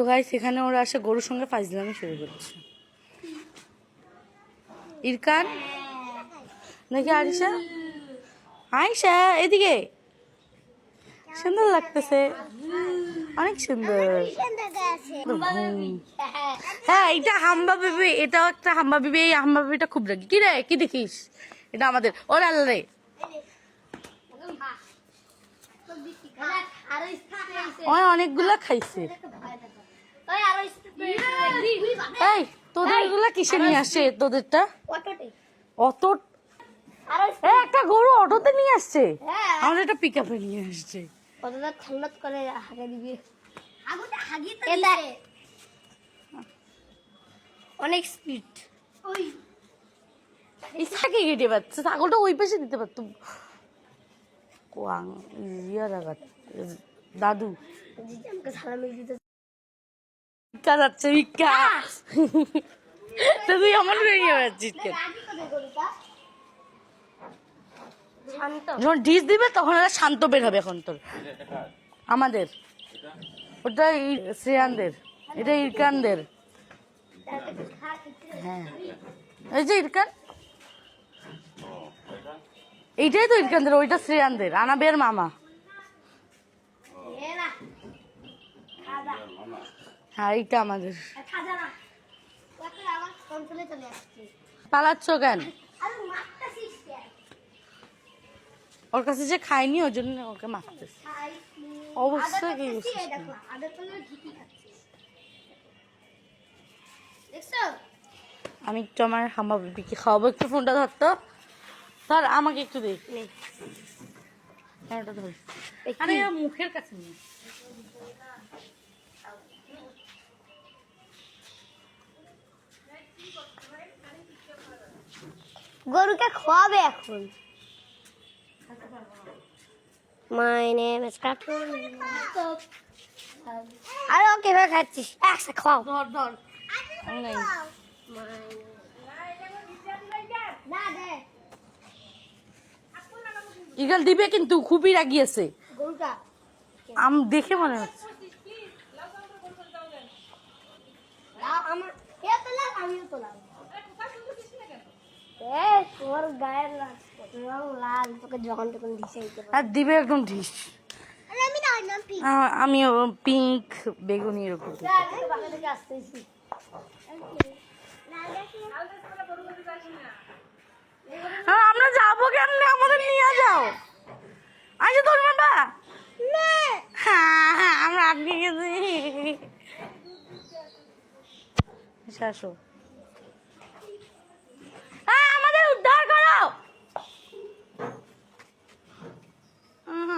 তো গাইস এখানে ওরা আসে গরুর সঙ্গে ফাইজলামি শুরু করছে। ইরকান নাকি আরিশা, আয়শা এদিকে, সুন্দর লাগতেছে, অনেক সুন্দর। হ্যাঁ এটা হাম্বা বেবি, এটাও একটা হাম্বা বেবি। এই হাম্বা বেবিটা খুব রাগি। কি রে কি দেখিস? এটা আমাদের ওর আল্লাহ রে। অনেকগুলা খাইছে। এই তোদের গুলা কিসে নিয়ে আসছে? তোদেরটা অটো, একটা গরু অটোতে নিয়ে আসছে, আমাদের একটা পিক আপে নিয়ে আসছে। অনেক স্পিড। ইসাকে কেটে পাচ্ছে, ছাগলটা ওই পাশে দিতে পারতো। দাদু যাচ্ছে ভিক্ষা, তুই আমার বেরিয়ে যাচ্ছিস কেন? যখন ডিশ দিবে তখন এরা শান্ত বের হবে। এখন তোর আমাদের ওটা শ্রেয়ানদের, এটা ইরকানদের। হ্যাঁ এই যে ইরকান, এইটাই তো ইরকানদের, ওইটা শ্রেয়ানদের, আনাবের মামা। হ্যাঁ এইটা আমাদের। পালাচ্ছ কেন? ওর কাছে যে খায়নি ওই জন্য ওকে মারতেছে। অবশ্যই আমি একটু আমার হাম্বা বেবিকে খাওয়াবো। একটু ফোনটা ধরতো, ধর আমাকে একটু দে। ওটা ধর, আরে মুখের কাছে নিয়ে। গরুকে খাওয়াবে এখন। My name is Cartoon. আরে ওকে ভাই খাচ্ছিস, একসাথে খাও। ধর ধর নাই ইগাল দিবে কিন্তু খুবই রাগিয়েছে। গরুটা আম দেখে মনে হচ্ছে আমার এ তোলা, আমিও তোলা। তোর গায়ের রং লাল, তোকে যখন তখন দিছে। আর দিবে একদম ঢিস। আমিও পিঙ্ক বেগুনি এরকম। আমরা যাবো কেমনে? আমাদের নিয়ে যাও। আচ্ছা তোর বাবা, হ্যাঁ হ্যাঁ আমরা আটকে গেছি। আসো, আমাদের উদ্ধার করো।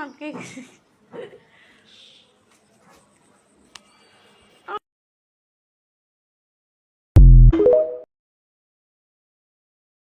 আটকে গেছি।